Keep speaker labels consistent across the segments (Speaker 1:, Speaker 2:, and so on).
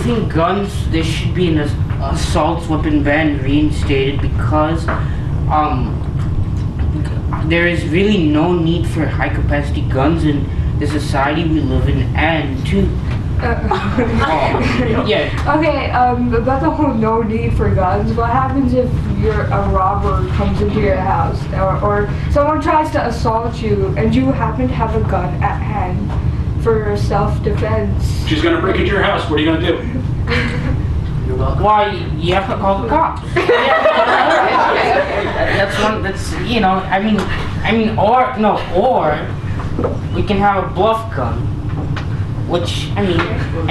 Speaker 1: think guns, there should be an assault weapon ban reinstated because there is really no need for high capacity guns in the society we live in, and two. Yeah.
Speaker 2: Okay, about the whole no need for guns, what happens if a robber comes into your house or someone tries to assault you and you happen to have a gun at hand for self-defense?
Speaker 3: She's gonna break into your house. What are you gonna do?
Speaker 1: Why, you have to call the cops. That's one. That's or we can have a bluff gun, which I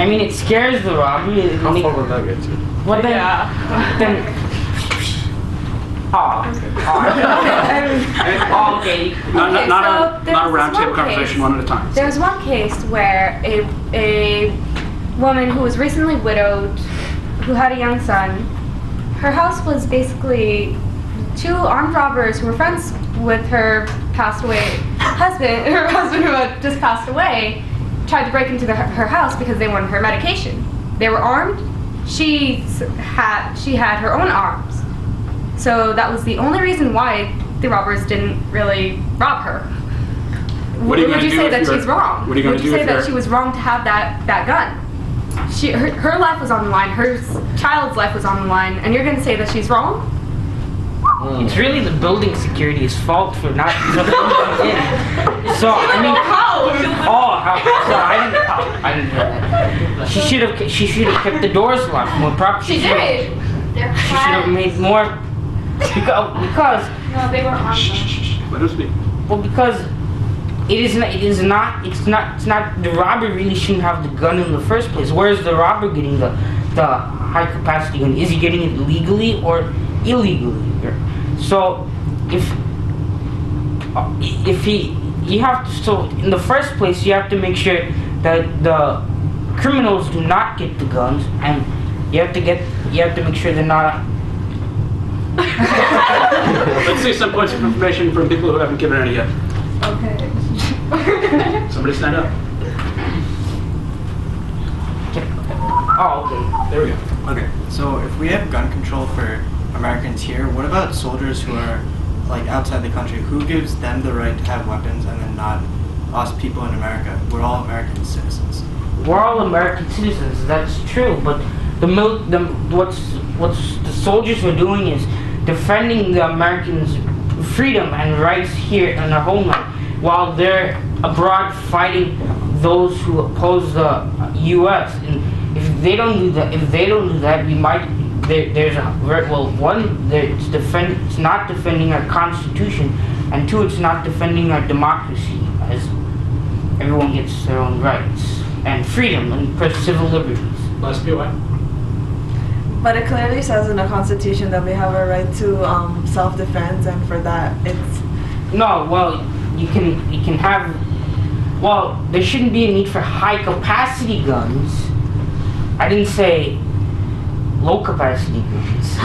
Speaker 1: mean it scares the robber.
Speaker 4: How far would that get you?
Speaker 1: What then? Then. Okay.
Speaker 3: Not a round table conversation, one at a time.
Speaker 5: There was one case where a woman who was recently widowed, who had a young son, her house was basically two armed robbers who were friends with her passed away husband, her husband who had just passed away, tried to break into her house because they wanted her medication. They were armed. She had her own arms. So that was the only reason why the robbers didn't really rob her. Would you say that she's wrong?
Speaker 3: What are you going to do?
Speaker 5: Would you say that she was wrong to have that gun? Her life was on the line, her child's life was on the line, and you're going to say that she's wrong?
Speaker 1: It's really the building security's fault for not letting them in. So I mean, how? So I didn't hear that. She should have kept the doors locked more properly.
Speaker 5: She did.
Speaker 1: She should have made more because.
Speaker 5: No, they were armed.
Speaker 3: Let her speak.
Speaker 1: Well, because it's not the robber really shouldn't have the gun in the first place. Where is the robber getting the high capacity gun? Is he getting it legally or illegally? So so in the first place you have to make sure that the criminals do not get the guns, and you have to make sure they're not.
Speaker 3: Let's see some points of information from people who haven't given any yet.
Speaker 2: Okay.
Speaker 3: Somebody stand up.
Speaker 1: Oh, okay.
Speaker 3: There we go.
Speaker 6: Okay, so if we have gun control for Americans here, what about soldiers who are like outside the country? Who gives them the right to have weapons and then not us people in America? We're all American citizens.
Speaker 1: We're all American citizens. That's true, but what the soldiers are doing is defending the Americans' freedom and rights here in their homeland, while they're abroad fighting those who oppose the U.S. And if they don't do that, we might. It's not defending our Constitution, and two, it's not defending our democracy, as everyone gets their own rights and freedom and civil liberties.
Speaker 3: Last POI.
Speaker 7: But it clearly says in the Constitution that we have a right to self-defense, and for that, it's.
Speaker 1: No, well, you can have. Well, there shouldn't be a need for high capacity guns. I didn't say low capacity guns.